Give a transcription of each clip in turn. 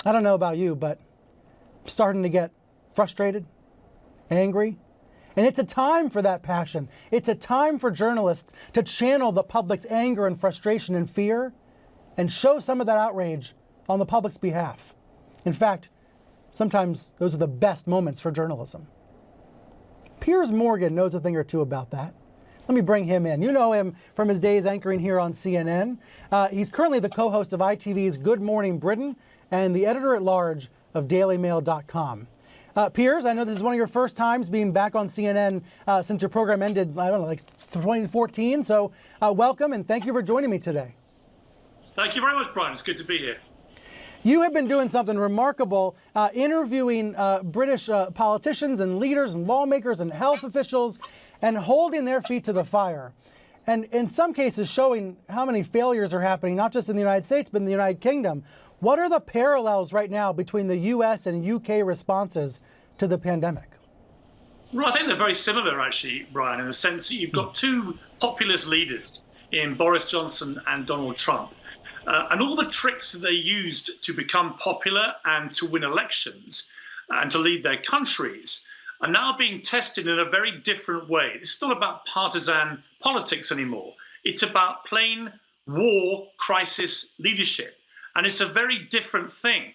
I don't know about you, but I'm starting to get frustrated, angry. And it's a time for that passion. It's a time for journalists to channel the public's anger and frustration and fear and show some of that outrage on the public's behalf. In fact, sometimes those are the best moments for journalism. Piers Morgan knows a thing or two about that. Let me bring him in. You know him from his days anchoring here on CNN. He's currently the co-host of ITV's Good Morning Britain and the editor-at-large of DailyMail.com. Piers, I know this is one of your first times being back on CNN since your program ended, I don't know, like 2014. So welcome and thank you for joining me today. Thank you very much, Brian. It's good to be here. You have been doing something remarkable, interviewing British politicians and leaders and lawmakers and health officials and holding their feet to the fire. And in some cases showing how many failures are happening, not just in the United States, but in the United Kingdom. What are the parallels right now between the US and UK responses to the pandemic? Well, I think they're very similar, actually, Brian, in the sense that you've got two populist leaders in Boris Johnson and Donald Trump. And all the tricks that they used to become popular and to win elections and to lead their countries are now being tested in a very different way. It's not about partisan politics anymore. It's about plain war crisis leadership. And it's a very different thing.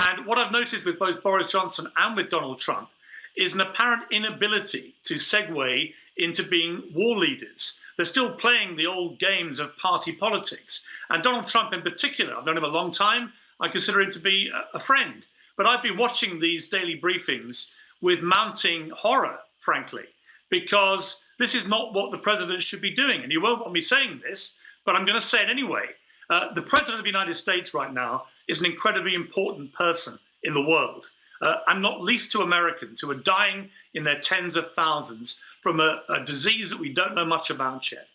And what I've noticed with both Boris Johnson and with Donald Trump is an apparent inability to segue into being war leaders. They're still playing the old games of party politics. And Donald Trump in particular, I've known him a long time. I consider him to be a friend. But I've been watching these daily briefings with mounting horror, frankly, because this is not what the president should be doing. And you won't want me saying this, but I'm going to say it anyway. The president of the United States right now is an incredibly important person in the world, and not least to Americans who are dying in their tens of thousands from a disease that we don't know much about yet.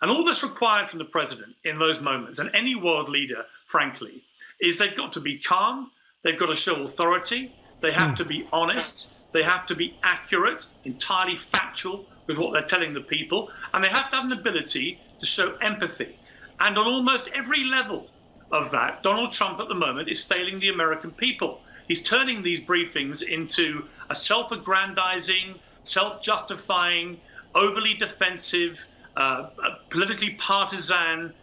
And all that's required from the president in those moments, and any world leader, frankly, is they've got to be calm, they've got to show authority, they have to be honest, they have to be accurate, entirely factual with what they're telling the people, and they have to have an ability to show empathy. And on almost every level of that, Donald Trump at the moment is failing the American people. He's turning these briefings into a self-aggrandizing, self-justifying, overly defensive, politically partisan,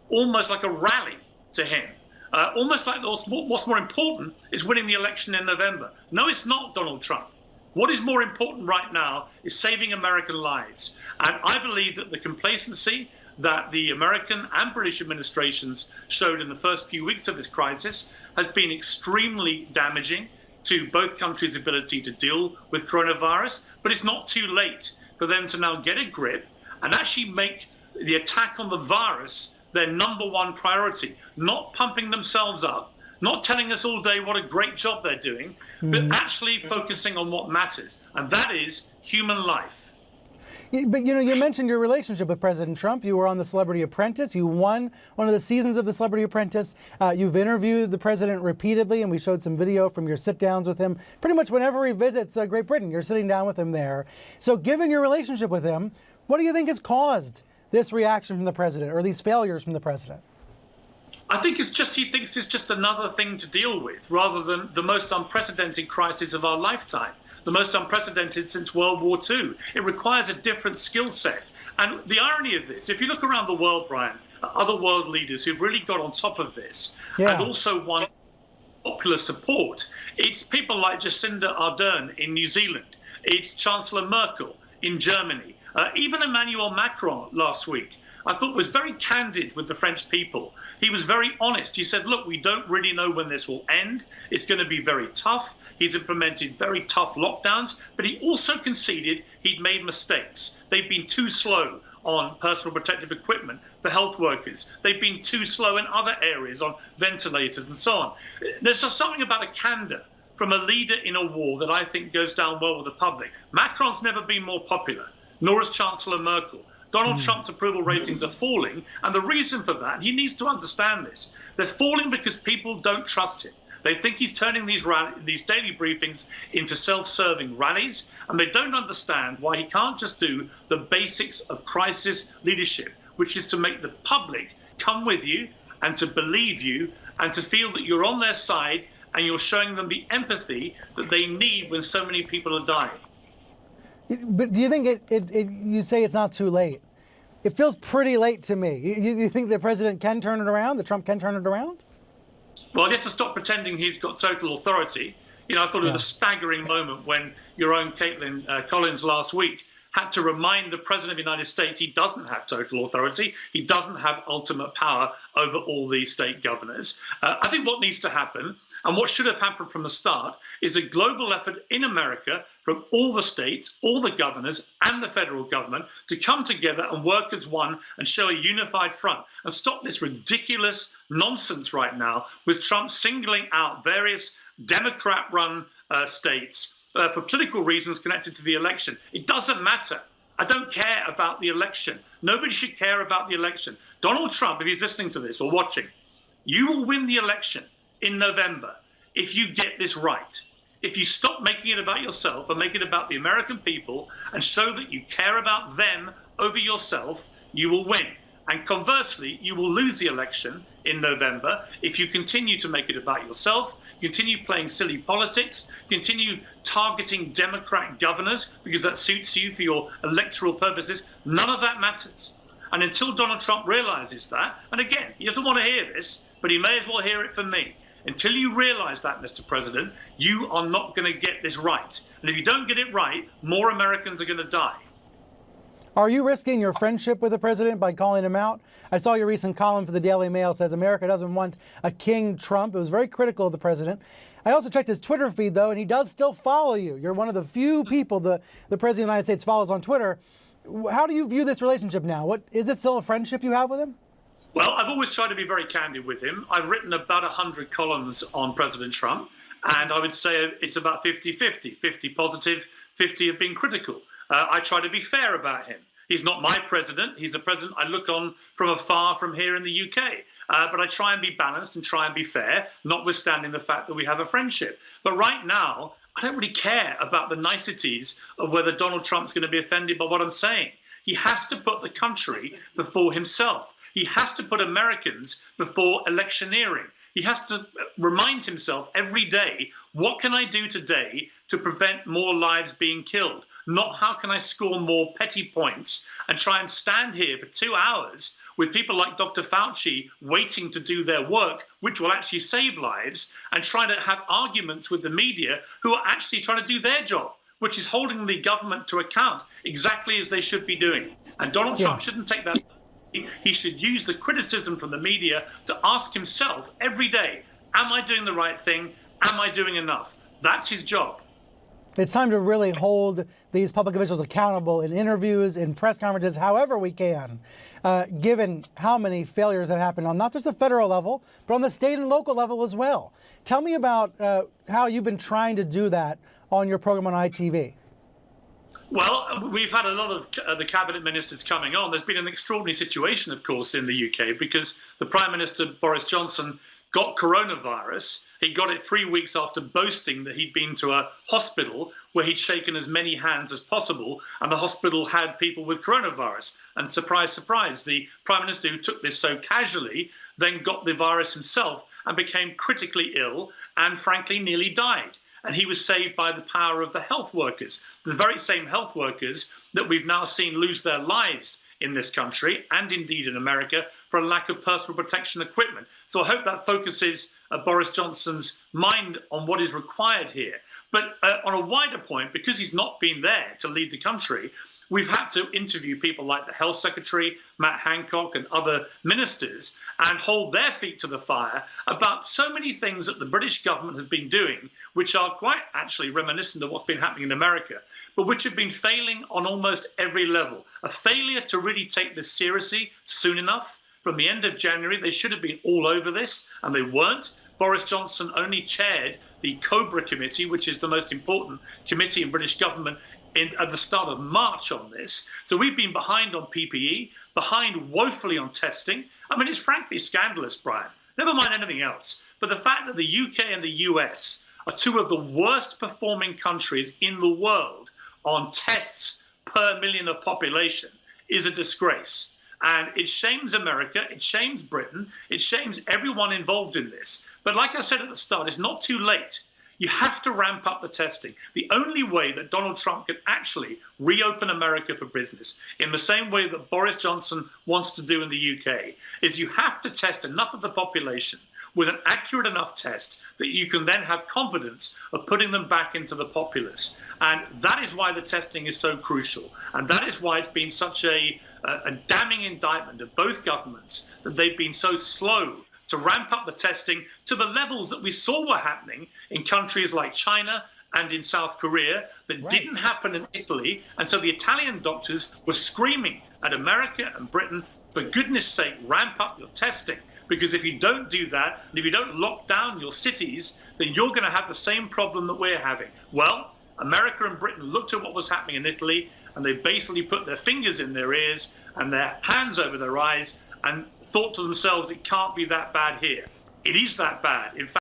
almost like a rally to him. Almost like what's more important is winning the election in November. No, it's not Donald Trump. What is more important right now is saving American lives. And I believe that the complacency that the American and British administrations showed in the first few weeks of this crisis has been extremely damaging to both countries' ability to deal with coronavirus. But it's not too late for them to now get a grip and actually make the attack on the virus their number one priority, not pumping themselves up, not telling us all day what a great job they're doing, but actually focusing on what matters, and that is human life. But, you know, you mentioned your relationship with President Trump. You were on The Celebrity Apprentice. You won one of the seasons of The Celebrity Apprentice. You've interviewed the president repeatedly, and we showed some video from your sit-downs with him. Pretty much whenever he visits Great Britain, you're sitting down with him there. So given your relationship with him, what do you think has caused this reaction from the president or these failures from the president? I think it's just he thinks it's just another thing to deal with rather than the most unprecedented crisis of our lifetime, the most unprecedented since World War II. It requires a different skill set. And the irony of this, if you look around the world, Brian, other world leaders who've really got on top of this and also won popular support, it's people like Jacinda Ardern in New Zealand, it's Chancellor Merkel in Germany, even Emmanuel Macron last week, I thought was very candid with the French people. He was very honest. He said, look, we don't really know when this will end. It's going to be very tough. He's implemented very tough lockdowns, but he also conceded he'd made mistakes. They've been too slow on personal protective equipment for health workers. They've been too slow in other areas on ventilators and so on. There's just something about a candor from a leader in a war that I think goes down well with the public. Macron's never been more popular, nor has Chancellor Merkel. Donald Trump's approval ratings are falling, and the reason for that, he needs to understand this. They're falling because people don't trust him. They think he's turning these daily briefings into self-serving rallies, and they don't understand why he can't just do the basics of crisis leadership, which is to make the public come with you and to believe you and to feel that you're on their side and you're showing them the empathy that they need when so many people are dying. But do you think you say it's not too late? It feels pretty late to me. You think the president can turn it around, that Trump can turn it around? Well, I guess to stop pretending he's got total authority. You know, I thought it was a staggering moment when your own Caitlin Collins last week had to remind the President of the United States he doesn't have total authority. He doesn't have ultimate power over all these state governors. I think what needs to happen, and what should have happened from the start, is a global effort in America from all the states, all the governors, and the federal government to come together and work as one and show a unified front and stop this ridiculous nonsense right now with Trump singling out various Democrat-run states for political reasons connected to the election. It doesn't matter. I don't care about the election. Nobody should care about the election. Donald Trump, if he's listening to this or watching, you will win the election in November if you get this right. If you stop making it about yourself and make it about the American people and show that you care about them over yourself, you will win. And conversely, you will lose the election in November if you continue to make it about yourself, continue playing silly politics, continue targeting Democrat governors because that suits you for your electoral purposes. None of that matters. And until Donald Trump realizes that, and again, he doesn't want to hear this, but he may as well hear it from me. Until you realize that, Mr. President, you are not going to get this right. And if you don't get it right, more Americans are going to die. Are you risking your friendship with the president by calling him out? I saw your recent column for the Daily Mail says America doesn't want a King Trump. It was very critical of the president. I also checked his Twitter feed, though, and he does still follow you. You're one of the few people the president of the United States follows on Twitter. How do you view this relationship now? Is it still a friendship you have with him? Well, I've always tried to be very candid with him. I've written about 100 columns on President Trump, and I would say it's about 50-50. 50 positive, 50 have been critical. I try to be fair about him. He's not my president. He's a president I look on from afar from here in the UK. But I try and be balanced and try and be fair, notwithstanding the fact that we have a friendship. But right now, I don't really care about the niceties of whether Donald Trump's going to be offended by what I'm saying. He has to put the country before himself. He has to put Americans before electioneering. He has to remind himself every day, what can I do today to prevent more lives being killed? Not how can I score more petty points and try and stand here for 2 hours with people like Dr. Fauci waiting to do their work, which will actually save lives, and trying to have arguments with the media who are actually trying to do their job, which is holding the government to account exactly as they should be doing. And Donald Trump shouldn't take that. He should use the criticism from the media to ask himself every day, am I doing the right thing? Am I doing enough? That's his job. It's time to really hold these public officials accountable in interviews, in press conferences, however we can, given how many failures have happened on not just the federal level, but on the state and local level as well. Tell me about how you've been trying to do that on your program on ITV. Well, we've had a lot of the cabinet ministers coming on. There's been an extraordinary situation, of course, in the UK because the Prime Minister, Boris Johnson, got coronavirus. He got it 3 weeks after boasting that he'd been to a hospital where he'd shaken as many hands as possible, and the hospital had people with coronavirus. And surprise, surprise, the Prime Minister, who took this so casually, then got the virus himself and became critically ill and, frankly, nearly died. And he was saved by the power of the health workers, the very same health workers that we've now seen lose their lives in this country and indeed in America for a lack of personal protection equipment. So I hope that focuses Boris Johnson's mind on what is required here. But on a wider point, because he's not been there to lead the country, we've had to interview people like the Health Secretary, Matt Hancock, and other ministers and hold their feet to the fire about so many things that the British government has been doing, which are quite actually reminiscent of what's been happening in America, but which have been failing on almost every level. A failure to really take this seriously soon enough. From the end of January, they should have been all over this, and they weren't. Boris Johnson only chaired the Cobra Committee, which is the most important committee in British government, at the start of March on this. So we've been behind on PPE, behind woefully on testing. I mean, it's frankly scandalous, Brian. Never mind anything else. But the fact that the UK and the US are two of the worst performing countries in the world on tests per million of population is a disgrace. And it shames America, it shames Britain, it shames everyone involved in this. But like I said at the start, it's not too late. You have to ramp up the testing. The only way that Donald Trump can actually reopen America for business, in the same way that Boris Johnson wants to do in the UK, is you have to test enough of the population with an accurate enough test that you can then have confidence of putting them back into the populace. And that is why the testing is so crucial. And that is why it's been such a damning indictment of both governments, that they've been so slow to ramp up the testing to the levels that we saw were happening in countries like China and in South Korea, that didn't happen in Italy. And so the Italian doctors were screaming at America and Britain, for goodness sake, ramp up your testing. Because if you don't do that, and if you don't lock down your cities, then you're going to have the same problem that we're having. Well, America and Britain looked at what was happening in Italy, and they basically put their fingers in their ears and their hands over their eyes and thought to themselves, it can't be that bad here. It is that bad. In fact,